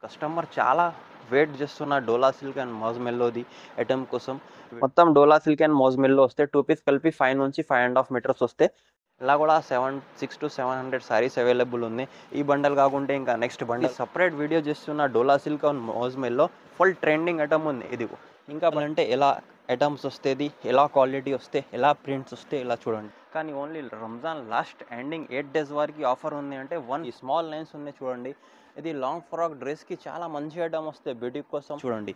Customer చాలా wait చేస్తున్న డోలా silk and మౌజ్ మెల్లోది item కోసం. మొత్తం డోలా సిల్క్ అండ్ మౌజ్ మెల్లో వస్తే 2 పీస్ కలిపి 5 నుంచి 5.5 మీటర్స్ వస్తే ఇలా కూడా 6 to 700 సారీస్ అవైలబుల్ ఉంది. ఈ బండల్ కాకుంటే ఇంకా నెక్స్ట్ బండల్ సపరేట్ వీడియో చేస్తున్న డోలా సిల్క్ అండ్ మౌజ్ మెల్లో ఫుల్ ట్రెండింగ్ ఐటమ్ ఉంది. ఇది ఇంకా అంటే ఎలా ఐటమ్స్ వస్తేది, ఎలా క్వాలిటీ వస్తే, ఎలా ప్రింట్స్ వస్తే ఇలా చూడండి. కానీ only Ramzan last ending 8 days వరకు ఆఫర్ ఉంది. అంటే ఈ స్మాల్ లైన్స్ ఉన్నాయి చూడండి. ఇది లాంగ్ ఫ్రాక్ డ్రెస్కి చాలా మంచి ఐటమ్ వస్తాయి బెటిక్ కోసం. చూడండి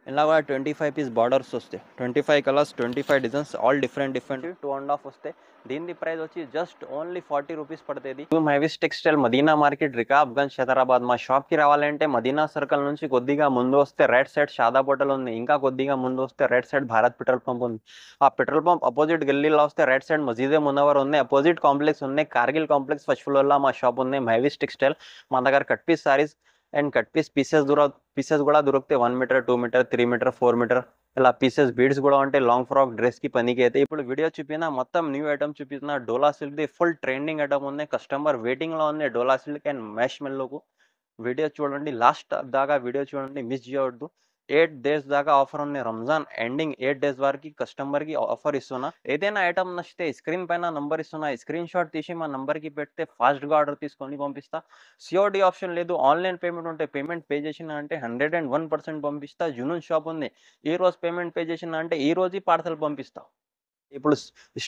ఇలా కూడా 25 పీస్ బార్డర్స్ వస్తాయి, 25 కలర్స్, 25 డిజైన్స్, ఆల్ డిఫరెంట్ 2.5 వస్తాయి. దీని ప్రైస్ వచ్చి జస్ట్ ఓన్లీ 40 రూపీస్ పడుతుంది. మైవిస్ టెక్స్టైల్ మదీనా మార్కెట్, రికాబ్గంజ్, హైదరాబాద్. మా షాప్కి రావాలంటే మదీనా సర్కిల్ నుంచి కొద్దిగా ముందు వస్తే రైట్ సైడ్ షాదాబ్ హోటల్ ఉంది. ఇంకా కొద్దిగా ముందు వస్తే right side Bharat petrol pump ఉంది. ఆ పెట్రోల్ పంప్ అపోజిట్ గల్లీలో వస్తే రైట్ సైడ్ మసీదే మునవర్ ఉంది. అపోజిట్ కాంప్లెక్స్ ఉన్నాయి, కార్గిల్ కాంప్లెక్స్ ఫస్ట్ ఫ్లోర్లో మా షాప్ ఉంది మైవిస్ టెక్స్టైల్. మా దగ్గర cut piece saris and cut pieces కూడా దొరుకుతాయి. 1 మీటర్, 2 మీటర్, 3 మీటర్, 4 మీటర్ ఇలా పీసెస్ బీడ్స్ కూడా ఉంటాయి. లాంగ్ ఫ్రాక్ డ్రెస్కి పనికి అయితే. ఇప్పుడు వీడియో చూపిన మొత్తం న్యూ ఐటమ్ చూపిస్తున్న డోలా సిల్క్ది ఫుల్ ట్రెండింగ్ ఐటమ్ ఉంది. కస్టమర్ వెయిటింగ్లో ఉంది డోలా సిల్క్ అండ్ మ్యాష్ మెల్లోకు. వీడియో చూడండి, లాస్ట్ దాకా వీడియో చూడండి, మిస్ చేయవద్దు. 8 days దాకా ఆఫర్ ఉంది. రంజాన్ ఎండింగ్ 8 days వరకు కస్టమర్కి ఆఫర్ ఇస్తున్నా. ఏదైనా ఐటమ్ నచ్చితే స్క్రీన్ పైన నంబర్ ఇస్తున్నా, స్క్రీన్ షాట్ తీసి మా నంబర్కి పెడితే ఫాస్ట్గా ఆర్డర్ తీసుకొని పంపిస్తా. సిఓడి ఆప్షన్ లేదు, ఆన్లైన్ పేమెంట్ ఉంటే పేమెంట్ పే చేసిన అంటే 101% పంపిస్తా. జునూన్ షాప్ ఉంది, ఈ రోజు పేమెంట్ పే చేసిన అంటే ఈ రోజు పార్సల్ పంపిస్తా. ఇప్పుడు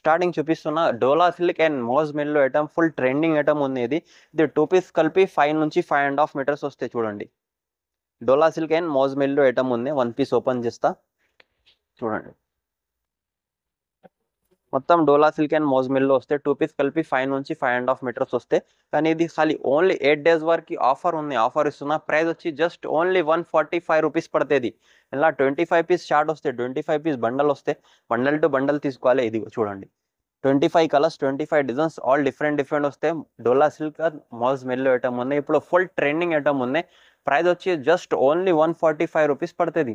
స్టార్టింగ్ చూపిస్తున్న డోలా సిల్క్ అండ్ మౌజ్ మెల్లో ఐటమ్ ఫుల్ ట్రెండింగ్ ఐటమ్ ఉంది. ఇది 2 పీస్ కలిపి 5 నుంచి 5.5 మీటర్స్ వస్తాయి. చూడండి డోలా సిల్క్ అండ్ మౌజ్ మెల్లో ఐటమ్ ఉంది. 1 పీస్ ఓపెన్ చేస్తా చూడండి. మొత్తం డోలా సిల్క్ అండ్ మౌజ్ మెల్లో వస్తే 2 పీస్ కలిపి 5 నుంచి 5.5 మీటర్స్ వస్తే. కానీ ఇది ఖాళీ ఓన్లీ 8 days వరకు ఆఫర్ ఉంది. ఆఫర్ ఇస్తున్నా. ప్రైస్ వచ్చి జస్ట్ ఓన్లీ 145 రూపీస్ పడుతుంది. ఇలా 25 పీస్ షార్ట్ వస్తే, 25 పీస్ బండల్ వస్తే, బండల్ టు బండల్ తీసుకోవాలి. ఇది చూడండి 25 కలర్స్, 25 డిజైన్స్, ఆల్ డిఫరెంట్ వస్తే. డోలా సిల్క్ మౌజ్ మెల్లో ఐటమ్ ఉంది. ఇప్పుడు ఫుల్ ట్రెండింగ్ ఐటమ్ ఉంది. ప్రైస్ వచ్చి జస్ట్ ఓన్లీ 145 రూపీస్ పడుతుంది.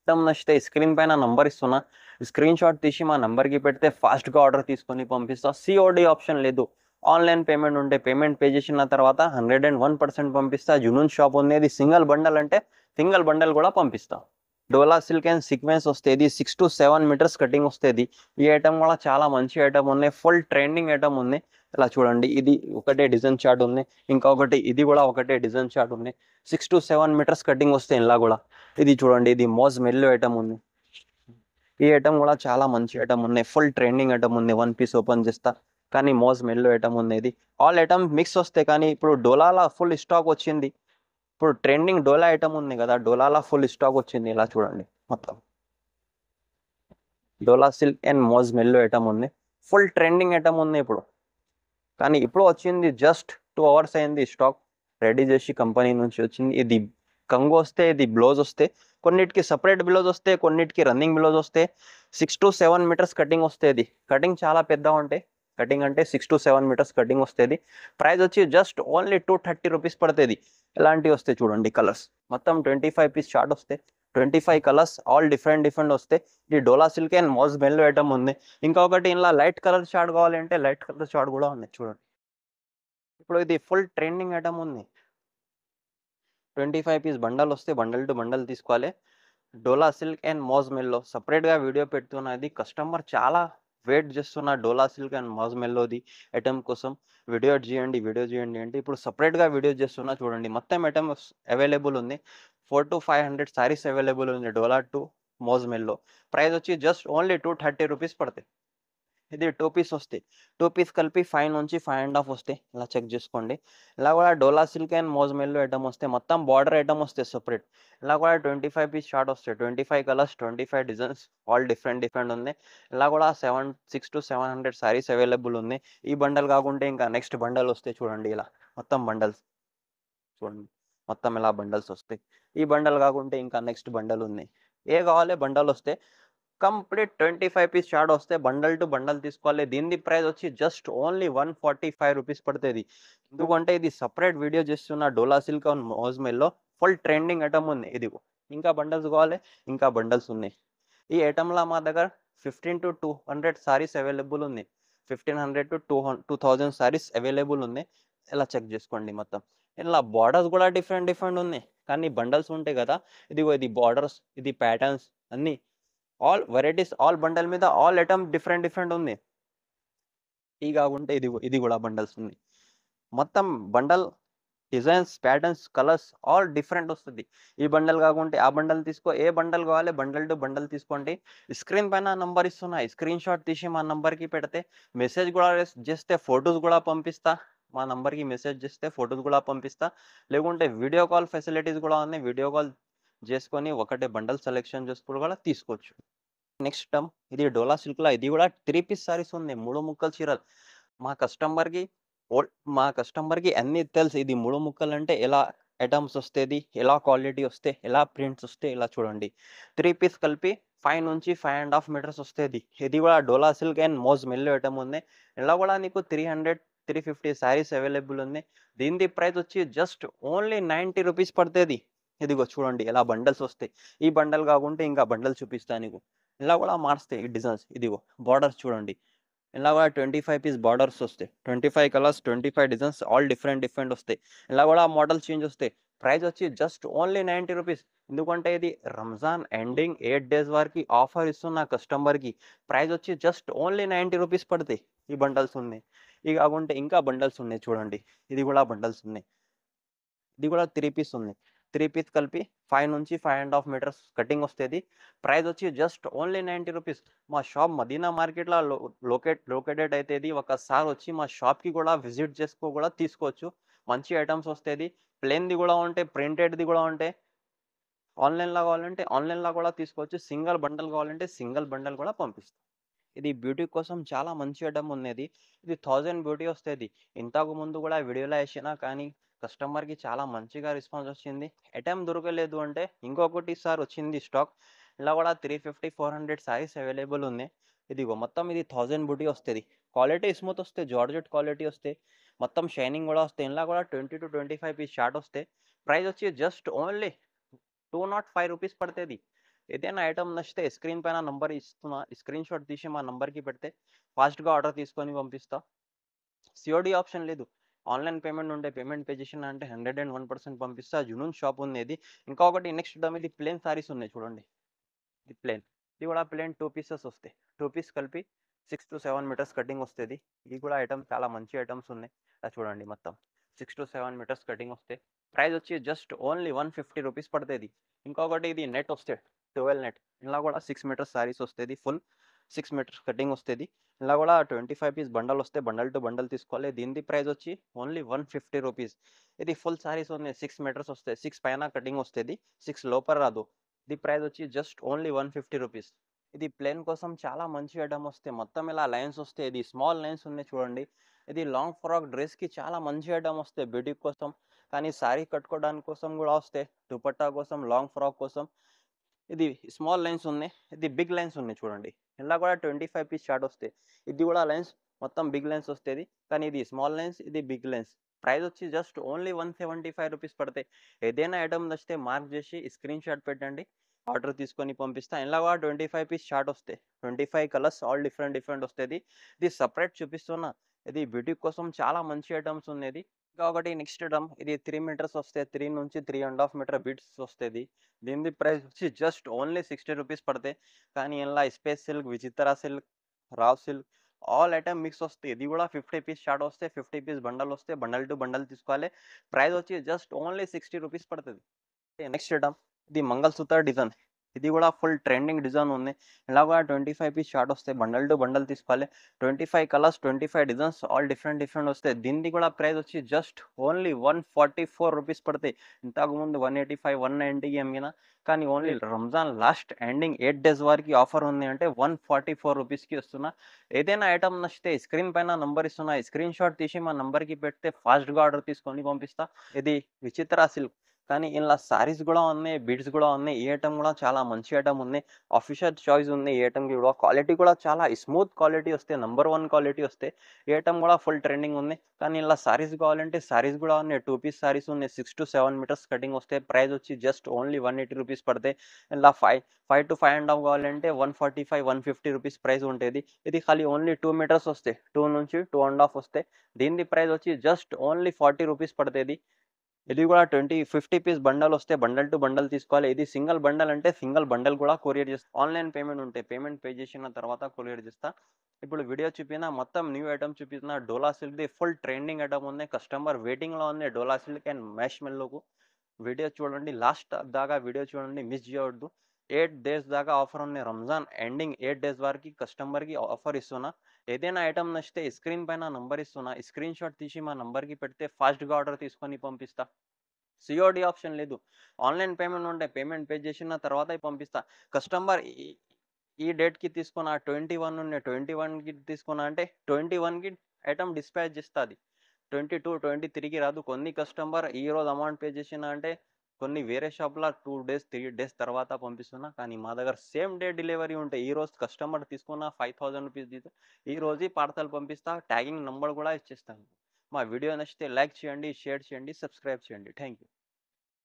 ఐటమ్ నచ్చితే స్క్రీన్ పైన నంబర్ ఇస్తున్నా, స్క్రీన్ షాట్ తీసి మా నంబర్కి పెడితే ఫాస్ట్గా ఆర్డర్ తీసుకొని పంపిస్తా. సిఓడి ఆప్షన్ లేదు, ఆన్లైన్ పేమెంట్ ఉంటే పేమెంట్ పే చేసిన తర్వాత 101% పంపిస్తా. జునూన్ షాప్ ఉంది. ఇది సింగిల్ బండల్ అంటే సింగిల్ బండల్ కూడా పంపిస్తా. డోలా సిల్క్ అండ్ సీక్వెన్స్ వస్తుంది. 6 to 7 మీటర్స్ కటింగ్ వస్తుంది. ఈ ఐటమ్ కూడా చాలా మంచి ఐటమ్ ఉంది. ఫుల్ ట్రెండింగ్ ఐటమ్ ఉంది. ఇలా చూడండి, ఇది ఒకటే డిజైన్ చార్ట్ ఉంది, ఇంకొకటి ఇది కూడా ఒకటే డిజైన్ చార్ట్ ఉంది. 6 to 7 మీటర్స్ కటింగ్ వస్తాయి. ఇలా కూడా ఇది చూడండి, ఇది మౌజ్ మెల్లో ఐటమ్ ఉంది. ఈ ఐటమ్ కూడా చాలా మంచి ఐటమ్ ఉన్నాయి. ఫుల్ ట్రెండింగ్ ఐటమ్ ఉంది. 1 పీస్ ఓపెన్ చేస్తా. కానీ మౌజ్ మెల్లో ఐటమ్ ఉంది. ఇది ఆల్ ఐటమ్ మిక్స్ వస్తాయి. కానీ ఇప్పుడు డోలాలా ఫుల్ స్టాక్ వచ్చింది. ఇప్పుడు ట్రెండింగ్ డోలా ఐటమ్ ఉంది కదా, డోలాలా ఫుల్ స్టాక్ వచ్చింది. ఇలా చూడండి, మొత్తం డోలా సిల్క్ అండ్ మౌజ్ మెల్లో ఐటమ్ ఉంది. ఫుల్ ట్రెండింగ్ ఐటమ్ ఉంది ఇప్పుడు. కానీ ఇప్పుడు వచ్చింది, జస్ట్ 2 hours అయింది. స్టాక్ రెడీ చేసి కంపెనీ నుంచి వచ్చింది. ఇది కంగు వస్తే, ఇది బ్లౌజ్ వస్తే, కొన్నిటికి సపరేట్ బ్లౌజ్ వస్తే, కొన్నిటికి రన్నింగ్ బ్లౌజ్ వస్తే. 6 to 7 మీటర్స్ కటింగ్ వస్తుంది. కటింగ్ చాలా పెద్ద ఉంటాయి. కటింగ్ అంటే 6 to 7 మీటర్స్ కటింగ్ వస్తుంది. ప్రైస్ వచ్చి జస్ట్ ఓన్లీ 230 రూపీస్ పడుతుంది. ఎలాంటివి వస్తాయి చూడండి కలర్స్. మొత్తం 25 పీస్ షార్ట్ వస్తాయి, 25 కలర్స్, ఆల్ డిఫరెంట్ వస్తాయి. ఇది డోలా సిల్క్ అండ్ మౌజ్ మెల్లో ఐటమ్ ఉంది. ఇంకొకటి ఇలా లైట్ కలర్ షార్ట్ కావాలంటే లైట్ కలర్ షార్ట్ కూడా ఉన్నాయి చూడండి. ఇప్పుడు ఇది ఫుల్ ట్రెండింగ్ ఐటమ్ ఉంది. 25 పీస్ బండల్ వస్తే బండల్ టు బండల్ తీసుకోవాలి. డోలా సిల్క్ అండ్ మౌజ్ మెల్లో సపరేట్గా వీడియో పెడుతున్నది. కస్టమర్ చాలా వెయిట్ చేస్తున్న డోలా సిల్క్ అండ్ మౌజ్ మెల్లోది ఐటమ్ కోసం. వీడియో చేయండి అంటే ఇప్పుడు సపరేట్గా వీడియో చేస్తున్నా చూడండి. మొత్తం ఐటమ్ అవైలబుల్ ఉంది. 400 to 500 సారీస్ అవైలబుల్ ఉంది డోలా టు మౌజ్ మెల్లో. ప్రైస్ వచ్చి జస్ట్ ఓన్లీ 230 రూపీస్ పడతాయి. ఇది 2 పీస్ వస్తాయి. 2 పీస్ కలిపి 5 నుంచి 5.5 వస్తాయి. ఇలా చెక్ చేసుకోండి. ఇలా కూడా డోలా సిల్క్ అండ్ మౌజ్ మెల్లో ఐటమ్ వస్తే, మొత్తం బార్డర్ ఐటమ్ వస్తాయి సపరేట్. ఇలా కూడా 25 పీస్ షార్ట్ వస్తాయి, 25 కలర్స్, 25 డిజైన్స్, ఆల్ డిఫరెంట్ ఉంది. ఇలా కూడా 6 to 700 సారీస్ అవైలబుల్ ఉంది. ఈ బండల్ కాకుంటే ఇంకా నెక్స్ట్ బండల్ వస్తాయి చూడండి. ఇలా మొత్తం బండల్స్ చూడండి, మొత్తం ఇలా బండల్స్ వస్తాయి. ఈ బండల్ కాకుంటే ఇంకా నెక్స్ట్ బండల్ ఉంది. ఏ కావాలి బండల్ వస్తే కంప్లీట్ 25 పీస్ షార్ట్ వస్తే బండల్ టు బండల్ తీసుకోవాలి. దీని ప్రైస్ వచ్చి జస్ట్ ఓన్లీ 145 రూపీస్ పడుతుంది. ఎందుకంటే ఇది సపరేట్ వీడియో చేస్తున్న డోలా సిల్క్ అండ్ మౌజ్ మెల్లో ఫుల్ ట్రెండింగ్ ఐటమ్ ఉంది. ఇది ఇంకా బండల్స్ కావాలి, ఇంకా బండల్స్ ఉన్నాయి. ఈ ఐటమ్లో మా దగ్గర 15 to 200 సారీస్ అవైలబుల్ ఉంది. 1500 to 2000 సారీస్ అవైలబుల్ ఉంది. ఇలా చెక్ చేసుకోండి మొత్తం. ఇలా బార్డర్స్ కూడా డిఫరెంట్ డిఫరెంట్ ఉన్నాయి, కానీ బండల్స్ ఉంటాయి కదా, ఇదిగో ఇది బార్డర్స్, ఇది ప్యాటర్న్స్ అన్నీ ఆల్ వెరైటీస్, ఆల్ బండల్ మీద ఆల్ ఐటమ్ డిఫరెంట్ డిఫరెంట్ ఉంది. ఈ కాకుంటే ఇది కూడా బండల్స్ ఉంది. మొత్తం bundle designs, patterns, colours all different వస్తుంది. ఈ బండల్ కాకుంటే ఆ బండల్ తీసుకో, ఏ బండల్ కావాలి బండల్ టు బండల్ తీసుకోండి. స్క్రీన్ పైన నంబర్ ఇస్తున్నాయి, స్క్రీన్ షాట్ తీసి మా నంబర్కి పెడితే మెసేజ్ కూడా చేస్తే ఫొటోస్ కూడా పంపిస్తా. మా నంబర్కి మెసేజ్ చేస్తే ఫొటోస్ కూడా పంపిస్తా. లేకుంటే వీడియో కాల్ ఫెసిలిటీస్ కూడా ఉన్నాయి, వీడియో కాల్ చేసుకొని ఒకటే బండల్ సెలెక్షన్ చేసుకుని కూడా తీసుకోవచ్చు. నెక్స్ట్ టర్మ్ ఇది డోలా సిల్క్లో, ఇది కూడా 3 పీస్ సారీస్ ఉంది, 3 ముక్కల చీరలు. మా కస్టమర్కి మా కస్టమర్కి అన్నీ తెలుసు, ఇది 3 ముక్కలు అంటే ఎలా ఐటమ్స్ వస్తుంది, ఎలా క్వాలిటీ వస్తే, ఎలా ప్రింట్స్ వస్తే. ఇలా చూడండి, 3 పీస్ కలిపి 5 నుంచి 5.5 మీటర్స్ వస్తుంది. ఇది కూడా డోలా సిల్క్ అండ్ మోజ్ మెల్లో ఐటమ్ ఉంది. ఇలా కూడా నీకు 300-350 శారీస్ అవైలబుల్ ఉంది. దీని ప్రైస్ వచ్చి జస్ట్ ఓన్లీ 90 రూపీస్ పడుతుంది. ఇదిగో చూడండి ఎలా బండల్స్ వస్తాయి. ఈ బండల్ కాకుంటే ఇంకా బండల్ చూపిస్తాను నీకు. ఇలా కూడా మారుస్తాయి ఈ డిజైన్స్. ఇదిగో బార్డర్స్ చూడండి, ఇలా కూడా 25 పీస్ బార్డర్స్ వస్తాయి, 25 colours, 25 designs all different different వస్తాయి. ఇలా కూడా మోడల్ చేంజ్ వస్తాయి. ప్రైస్ వచ్చి జస్ట్ ఓన్లీ 90 రూపీస్. ఎందుకంటే ఇది రంజాన్ ఎండింగ్ 8 డేస్ వరకు ఆఫర్ ఇస్తున్న కస్టమర్కి. ప్రైస్ వచ్చి జస్ట్ ఓన్లీ 90 రూపీస్ పడతాయి. ఈ బండల్స్ ఉన్నాయి. ఇవి కాకుంటే ఇంకా బండల్స్ ఉన్నాయి చూడండి, ఇది కూడా బండల్స్ ఉన్నాయి. ఇది కూడా 3 పీస్ ఉంది. 3 పీస్ కలిపి 5 నుంచి 5.5 మీటర్స్ కటింగ్ వస్తుంది. ప్రైస్ వచ్చి జస్ట్ ఓన్లీ 90 రూపీస్. మా షాప్ మదీనా మార్కెట్లో లొకేటెడ్ అయితే ఇది. ఒకసారి వచ్చి మా షాప్కి కూడా విజిట్ చేసుకో కూడా తీసుకోవచ్చు. మంచి ఐటమ్స్ వస్తుంది. ప్లెయిన్ది కూడా ఉంటాయి, ప్రింటెడ్ది కూడా ఉంటాయి. ఆన్లైన్లో కావాలంటే ఆన్లైన్లో కూడా తీసుకోవచ్చు. సింగిల్ బండల్ కావాలంటే సింగిల్ బండల్ కూడా పంపిస్తాం. ఇది బ్యూటీ కోసం చాలా మంచి ఐటమ్ ఉన్నది. ఇది 1000 బ్యూటీ వస్తుంది. ఇంతకు ముందు కూడా వీడియోలో వేసినా, కానీ కస్టమర్కి చాలా మంచిగా రెస్పాన్స్ వచ్చింది. ఐటమ్ దొరకలేదు అంటే ఇంకొకటి సార్ వచ్చింది స్టాక్. ఇలా కూడా 350-400 సారీస్ అవైలబుల్ ఉన్నాయి. ఇదిగో మొత్తం ఇది 1000 బ్యూటీ వస్తుంది. క్వాలిటీ స్మూత్ వస్తే, జార్జెట్ క్వాలిటీ వస్తే, మొత్తం షైనింగ్ కూడా వస్తాయి. ఇలా కూడా 20-25 పీస్ షార్ట్ వస్తాయి. ప్రైస్ వచ్చి జస్ట్ ఓన్లీ 205 రూపీస్ పడుతుంది. ఏదైనా ఐటమ్ నచ్చితే స్క్రీన్ పైన నంబర్ ఇస్తున్నా, స్క్రీన్ షాట్ తీసి మా నంబర్కి పెడితే ఫాస్ట్గా ఆర్డర్ తీసుకొని పంపిస్తా. సిఓడి ఆప్షన్ లేదు, ఆన్లైన్ పేమెంట్ ఉంటే పేమెంట్ పే చేసిన అంటే 101% పంపిస్తా. జునూన్ షాప్ ఉంది ఇది. ఇంకొకటి నెక్స్ట్ టైం ఇది ప్లేన్ సారీస్ ఉన్నాయి చూడండి, ఇది ప్లేన్. ఇది కూడా ప్లేన్ 2 పీసెస్ వస్తాయి. 2 పీస్ కలిపి 6-7 మీటర్స్ కటింగ్ వస్తుంది. ఇది కూడా ఐటమ్ చాలా మంచి ఐటమ్స్ ఉన్నాయి. ఇలా చూడండి మొత్తం 6-7 మీటర్స్ కటింగ్ వస్తాయి. ప్రైస్ వచ్చి జస్ట్ ఓన్లీ 150 రూపీస్ పడుతుంది. ఇంకొకటి ఇది నెట్ వస్తే 12 నెట్. ఇలా కూడా 6 మీటర్స్ సారీస్ వస్తుంది, ఫుల్ 6 మీటర్స్ కటింగ్ వస్తుంది. ఇలా కూడా 25 పీస్ బండల్ వస్తే బండల్ టు బండల్ తీసుకోవాలి. దీని ప్రైస్ వచ్చి ఓన్లీ 150 రూపీస్. ఇది ఫుల్ సారీస్ ఉన్నాయి, 6 మీటర్స్ వస్తాయి, 6 పైన కటింగ్ వస్తుంది, 6 లోపల రాదు. ఇది ప్రైస్ వచ్చి జస్ట్ ఓన్లీ 150 రూపీస్. ఇది ప్లేన్ కోసం చాలా మంచి ఐటమ్ వస్తాయి. మొత్తం ఇలా లైన్స్ వస్తాయి. ఇది స్మాల్ లైన్స్ ఉన్నాయి చూడండి. ఇది లాంగ్ ఫ్రాక్ డ్రెస్కి చాలా మంచి ఐటమ్ వస్తాయి బ్యూటీ కోసం, కానీ శారీ కట్టుకోవడానికి కోసం కూడా వస్తాయి, దుపట్టా కోసం, లాంగ్ ఫ్రాక్ కోసం. ఇది స్మాల్ లైన్స్ ఉన్నాయి, ఇది బిగ్ లైన్స్ ఉన్నాయి చూడండి. ఇలా కూడా 25 పీస్ షార్ట్ వస్తాయి. ఇది కూడా లైన్స్ మొత్తం బిగ్ లైన్స్ వస్తుంది, కానీ ఇది స్మాల్ లైన్స్, ఇది బిగ్ లైన్స్. ప్రైస్ వచ్చి జస్ట్ ఓన్లీ 175 రూపీస్ పడతాయి. ఏదైనా ఐటమ్ నచ్చితే మార్క్ చేసి స్క్రీన్ షాట్ పెట్టండి, ఆర్డర్ తీసుకొని పంపిస్తా. ఇలా కూడా 25 పీస్ షార్ట్ వస్తాయి, 25 కలర్స్ ఆల్ డిఫరెంట్ డిఫరెంట్ వస్తుంది. ఇది సపరేట్ చూపిస్తున్నా. ఇది బ్యూటీ కోసం చాలా మంచి ఐటమ్స్ ఉన్నది. ఇంకా ఒకటి నెక్స్ట్ ఐటమ్, ఇది 3 మీటర్స్ వస్తాయి, 3 నుంచి 3.5 మీటర్ బీట్స్ వస్తుంది. దీని ప్రైస్ వచ్చి జస్ట్ ఓన్లీ 60 రూపీస్ పడతాయి. కానీ ఇలా స్పేస్ సిల్క్, విచిత్ర silk, Rao silk all item mix వస్తాయి. ఇది కూడా 50 పీస్ షార్ట్ వస్తే, 50 పీస్ బండల్ వస్తే, బండల్ టు బండల్ తీసుకోవాలి. ప్రైస్ వచ్చి జస్ట్ ఓన్లీ 60 రూపీస్ పడుతుంది. నెక్స్ట్ ఐటమ్, ఇది మంగళసూత్ర డిజైన్. ఇది కూడా ఫుల్ ట్రెండింగ్ డిజైన్ ఉంది. ఇలా కూడా 25 పీస్ షార్ట్ వస్తాయి, బండల్ టు బండల్ తీసుకోవాలి. 25 colours, 25 designs all different different వస్తాయి. దీనికి కూడా ప్రైస్ వచ్చి జస్ట్ ఓన్లీ 144 రూపీస్ పడతాయి. ఇంతకుముందు 185, 190 అమ్మిన, కానీ only Ramzan last ending 8 days వరకు ఆఫర్ ఉంది అంటే 144 రూపీస్కి వస్తున్నా. ఏదైనా ఐటమ్ నచ్చితే స్క్రీన్ పైన నంబర్ ఇస్తున్నా, స్క్రీన్ షాట్ తీసి మా నంబర్కి పెడితే ఫాస్ట్గా ఆర్డర్ తీసుకొని పంపిస్తా. ఇది విచిత్ర సిల్క్, కానీ ఇలా సారీస్ కూడా ఉన్నాయి, బీడ్స్ కూడా ఉన్నాయి. ఈ ఐటమ్ కూడా చాలా మంచి ఐటమ్ ఉంది, ఆఫీషియల్ చాయిస్ ఉంది. ఈ ఐటమ్కి కూడా క్వాలిటీ కూడా చాలా స్మూత్ క్వాలిటీ వస్తాయి, నంబర్ 1 క్వాలిటీ వస్తాయి. ఈ ఐటమ్ కూడా ఫుల్ ట్రెండింగ్ ఉంది. కానీ ఇలా సారీస్ కావాలంటే సారీస్ కూడా ఉన్నాయి, 2 పీస్ సారీస్ ఉన్నాయి, 6-7 మీటర్స్ కటింగ్ వస్తాయి. ప్రైస్ వచ్చి జస్ట్ ఓన్లీ 180 రూపీస్ పడతాయి. ఇలా 5 to 5.5 కావాలంటే 145, 150 రూపీస్ ప్రైస్ ఉంటుంది. ఇది ఖాళీ ఓన్లీ 2 మీటర్స్ వస్తాయి, 2 నుంచి 2.5 వస్తాయి. దీని ప్రైస్ వచ్చి జస్ట్ ఓన్లీ 40 రూపీస్ పడుతుంది. ఇది కూడా 50 పీస్ బండల్ వస్తే బండల్ టు బండల్ తీసుకోవాలి. ఇది సింగిల్ బండల్ అంటే సింగిల్ బండల్ కూడా కొరియర్ చేస్తా. ఆన్లైన్ పేమెంట్ ఉంటే పేమెంట్ పే చేసిన తర్వాత కొరియర్ చేస్తా. ఇప్పుడు వీడియో చూపిన మొత్తం న్యూ ఐటమ్ చూపిస్తున్న డోలా సిల్క్ది ఫుల్ ట్రెండింగ్ ఐటమ్ ఉంది. కస్టమర్ వెయిటింగ్లో ఉంది డోలా సిల్క్ అండ్ మ్యాష్ మెల్లోకు. వీడియో చూడండి, లాస్ట్ దాకా వీడియో చూడండి, మిస్ చేయవద్దు. 8 డేస్ దాకా ఆఫర్ ఉంది. రంజాన్ ఎండింగ్ 8 డేస్ వరకు కస్టమర్కి ఆఫర్ ఇస్తున్నా. ఏదైనా ఐటమ్ నచ్చితే స్క్రీన్ పైన నంబర్ ఇస్తున్నా, స్క్రీన్ షాట్ తీసి మా నంబర్కి పెడితే ఫాస్ట్గా ఆర్డర్ తీసుకొని పంపిస్తా. సిఓడి ఆప్షన్ లేదు. ఆన్లైన్ పేమెంట్ ఉంటే పేమెంట్ పే చేసిన తర్వాత పంపిస్తా. కస్టమర్ ఈ డేట్కి తీసుకున్నా 21 ఉండే 21కి తీసుకున్నా అంటే 21కి ఐటమ్ డిస్పాచ్ చేస్తుంది. 22, 23కి రాదు. కొన్ని కస్టమర్ ఈరోజు అమౌంట్ పే చేసిన అంటే కొన్ని వేరే షాప్లో 2 డేస్ 3 డేస్ తర్వాత పంపిస్తున్నా. కానీ మా దగ్గర సేమ్ డే డెలివరీ ఉంటే ఈరోజు కస్టమర్ తీసుకున్న 5000 రూపీస్ తీసి ఈరోజు పార్సల్ పంపిస్తా. ట్యాగింగ్ నెంబర్ కూడా ఇచ్చేస్తాను. మా వీడియో నచ్చితే లైక్ చేయండి, షేర్ చేయండి, సబ్స్క్రైబ్ చేయండి. Thank you.